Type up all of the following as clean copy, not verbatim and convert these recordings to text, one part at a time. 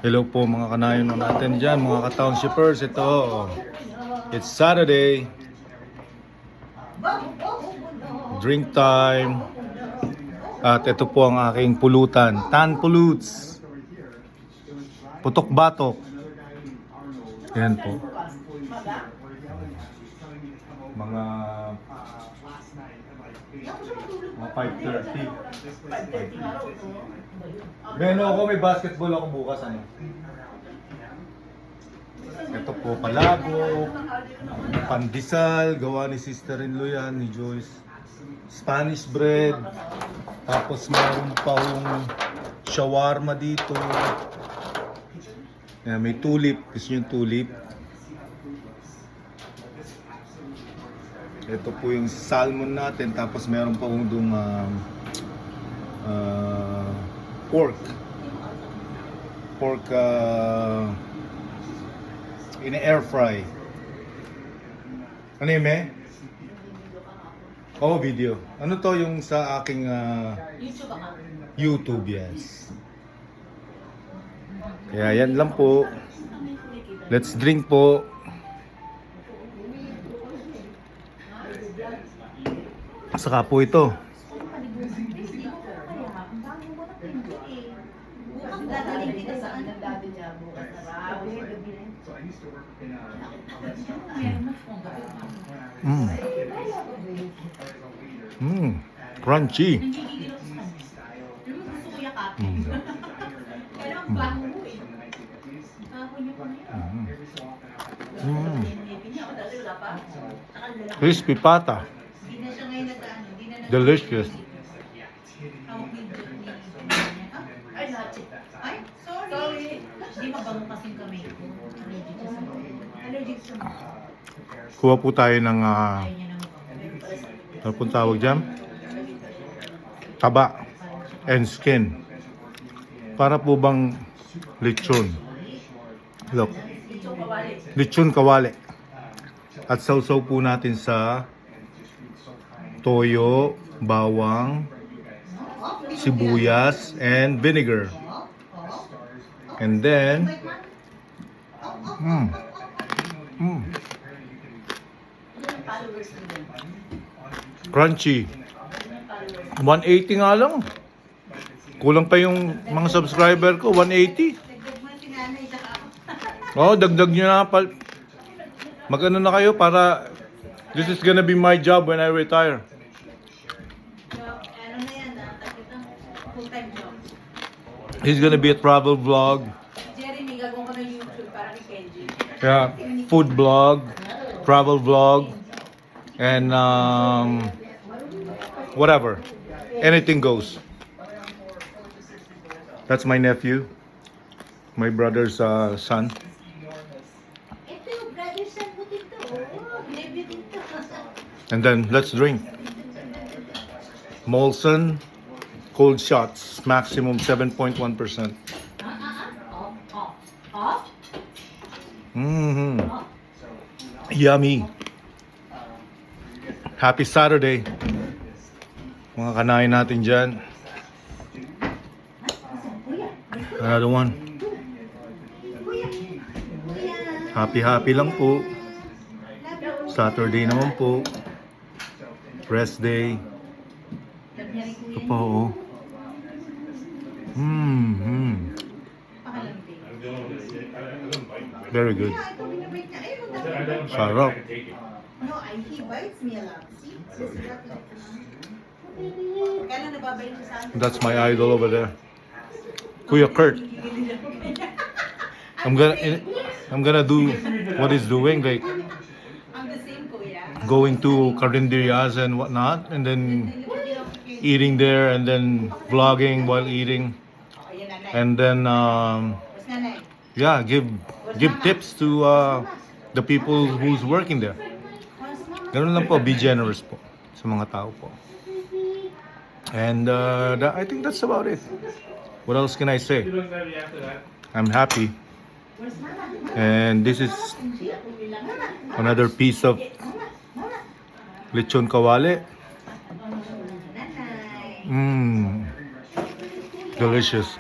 Hello po mga kanayon natin dyan, mga ka-townshippers. Ito, it's Saturday. Drink time. At ito po ang aking pulutan. Tan Pulutes. Putok batok. Yan po. Mga 5:30. Beno ako, may basketball ako bukas. Ano? Ito po palabok, pandesal, gawa ni sister-in-law yan, ni Joyce. Spanish bread, tapos meron pa yung shawarma dito. Yan, may tulip, gusto yung tulip. Ito po yung salmon natin, tapos meron pa yung pork in air fry. Ano yun, me? Oh, video. Ano to yung sa aking YouTube, yes. Kaya yan lang po. Let's drink po. Saka po ito. Crunchy. Crispy pata. Delicious. Kuha po tayo ng ano pong tawag dyan? Taba and skin. Para po bang lechon. Look. Lechon kawali. At sausaw po natin sa toyo, bawang, sibuyas, and vinegar. And then crunchy. 180 nga lang. Kulang pa yung mga subscriber ko, 180. Oh, dagdag nyo na. Mag-ano na kayo para this is gonna be my job when I retire. He's gonna be a travel vlog. Jeremy, gagawin ko na YouTube para kay Kenji. Yeah, food vlog, travel vlog, and whatever. Anything goes. That's my nephew, my brother's son. Ito yung brother son mo dito. Baby dito. And then let's drink. Molson cold shots, maximum 7.1%. Yummy. Happy Saturday. Mga kanain natin dyan. Another one. Happy lang po. Saturday naman po. Rest day. Ito po, oh. Very good. Sarap. No, he bites me a lot. See? Kailan nababay mo sa akin? That's my idol over there. Kuya Kurt. I'm gonna do what he's doing, like I'm the same, kuya. going to carinderias and whatnot, and then eating there, and then vlogging while eating, and then yeah, give tips to the people who's working there. Ganun lang po, be generous po sa mga tao po. And I think that's about it. What else can I say? I'm happy. And this is another piece of lechon kawali. Delicious.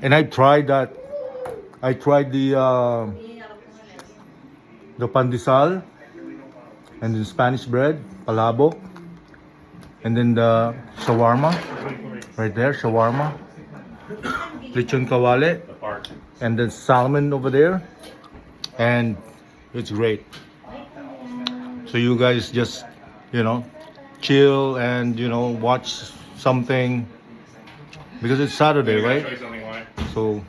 And I tried that. I tried the pandesal, and then Spanish bread, palabok, and then the shawarma, right there, shawarma, lechon kawale, and then salmon over there, and it's great. So you guys just, chill and watch something because it's Saturday, right? So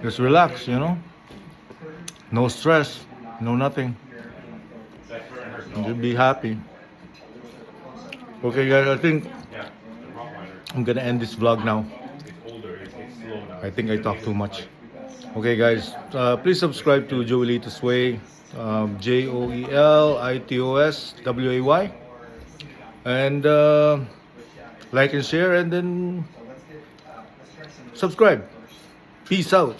just relax, no stress, no nothing. Just be happy. Okay, guys, I think I'm gonna end this vlog now. I think I talked too much. Okay, guys, please subscribe to Joelitos Way, JoelitosWay, and like and share, and then subscribe. Peace out.